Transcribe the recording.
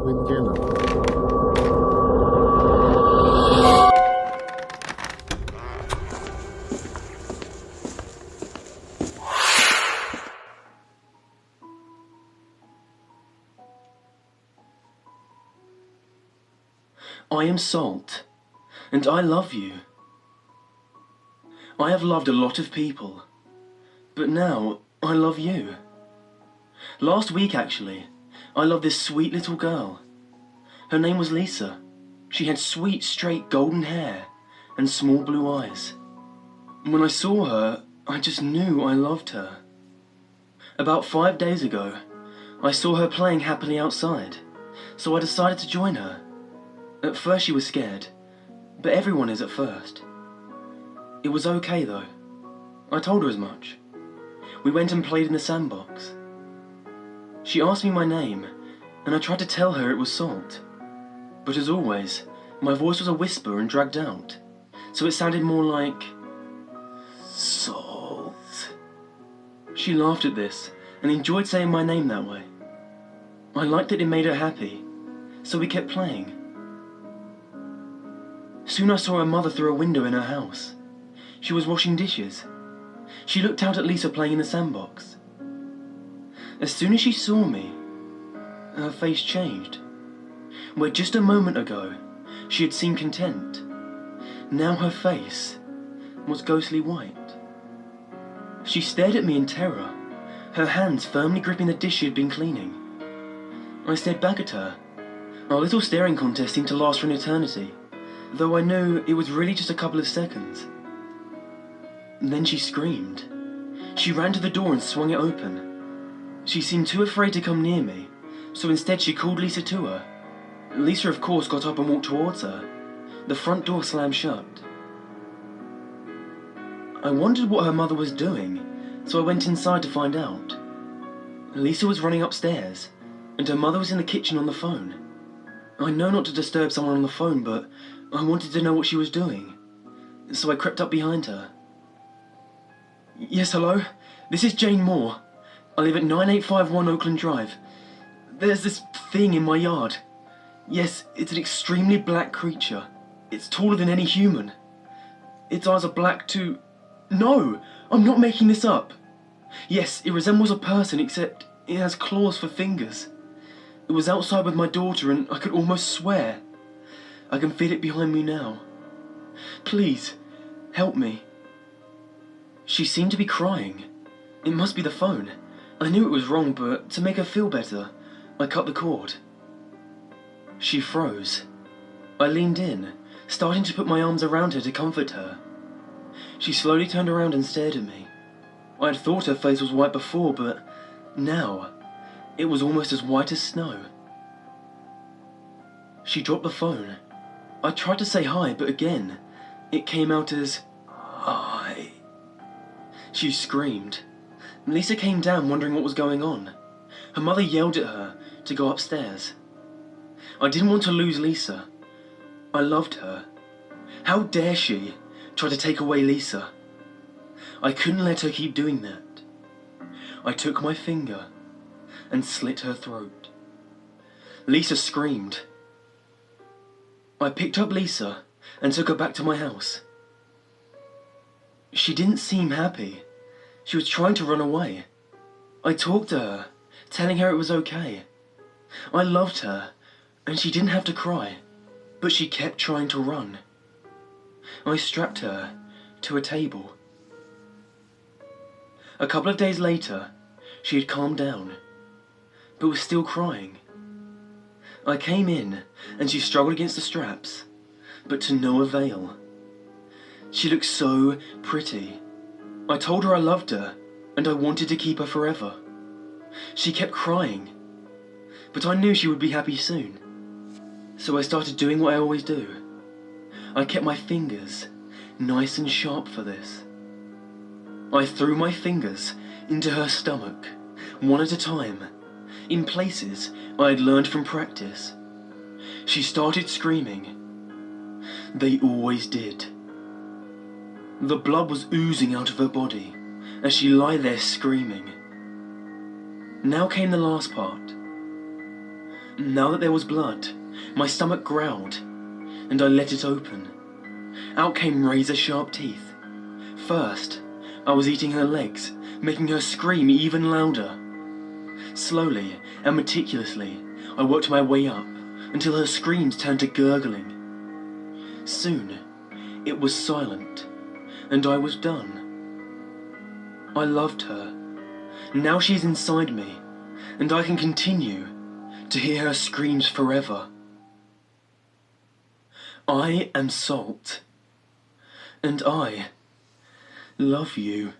with dinner. I am Salt, and I love you. I have loved a lot of people, but now I love you. Last week, actually, I loved this sweet little girl. Her name was Lisa. She had sweet, straight golden hair and small blue eyes. When I saw her, I just knew I loved her. About 5 days ago, I saw her playing happily outside, so I decided to join her. At first she was scared, but everyone is at first. It was okay though. I told her as much. We went and played in the sandbox. She asked me my name, and I tried to tell her it was Salt. But as always, my voice was a whisper and dragged out, so it sounded more like Salt. She laughed at this and enjoyed saying my name that way. I liked that it made her happy, so we kept playing. Soon I saw her mother through a window in her house. She was washing dishes. She looked out at Lisa playing in the sandbox. As soon as she saw me, her face changed. Where just a moment ago she had seemed content, now her face was ghostly white. She stared at me in terror, her hands firmly gripping the dish she had been cleaning. I stared back at her. Our little staring contest seemed to last for an eternity, though I knew it was really just a couple of seconds. Then she screamed. She ran to the door and swung it open. She seemed too afraid to come near me, so instead she called Lisa to her. Lisa, of course, got up and walked towards her. The front door slammed shut. I wondered what her mother was doing, so I went inside to find out. Lisa was running upstairs, and her mother was in the kitchen on the phone. I know not to disturb someone on the phone, but I wanted to know what she was doing, so I crept up behind her. Yes, hello? This is Jane Moore. I live at 9851 Oakland Drive. There's this thing in my yard. Yes, it's an extremely black creature. It's taller than any human. Its eyes are black too. No! I'm not making this up. Yes, it resembles a person, except it has claws for fingers. It was outside with my daughter and I could almost swear. I can feel it behind me now. Please, help me. She seemed to be crying. It must be the phone. I knew it was wrong, but to make her feel better, I cut the cord. She froze. I leaned in, starting to put my arms around her to comfort her. She slowly turned around and stared at me. I had thought her face was white before, but now it was almost as white as snow. She dropped the phone. I tried to say hi, but again, it came out as hi. She screamed. Lisa came down wondering what was going on. Her mother yelled at her to go upstairs. I didn't want to lose Lisa. I loved her. How dare she try to take away Lisa? I couldn't let her keep doing that. I took my finger and slit her throat. Lisa screamed. I picked up Lisa and took her back to my house. She didn't seem happy. She was trying to run away. I talked to her, telling her it was okay. I loved her, and she didn't have to cry, but she kept trying to run. I strapped her to a table. A couple of days later, she had calmed down, but was still crying. I came in, and she struggled against the straps, but to no avail. She looked so pretty. I told her I loved her, and I wanted to keep her forever. She kept crying, but I knew she would be happy soon. So I started doing what I always do. I kept my fingers nice and sharp for this. I threw my fingers into her stomach, one at a time, in places I had learned from practice. She started screaming. They always did. The blood was oozing out of her body as she lay there screaming. Now came the last part. Now that there was blood, my stomach growled, and I let it open. Out came razor-sharp teeth. First, I was eating her legs, making her scream even louder. Slowly and meticulously, I worked my way up until her screams turned to gurgling. Soon, it was silent, and I was done. I loved her. Now she's inside me, and I can continue to hear her screams forever. I am Salt, and I love you.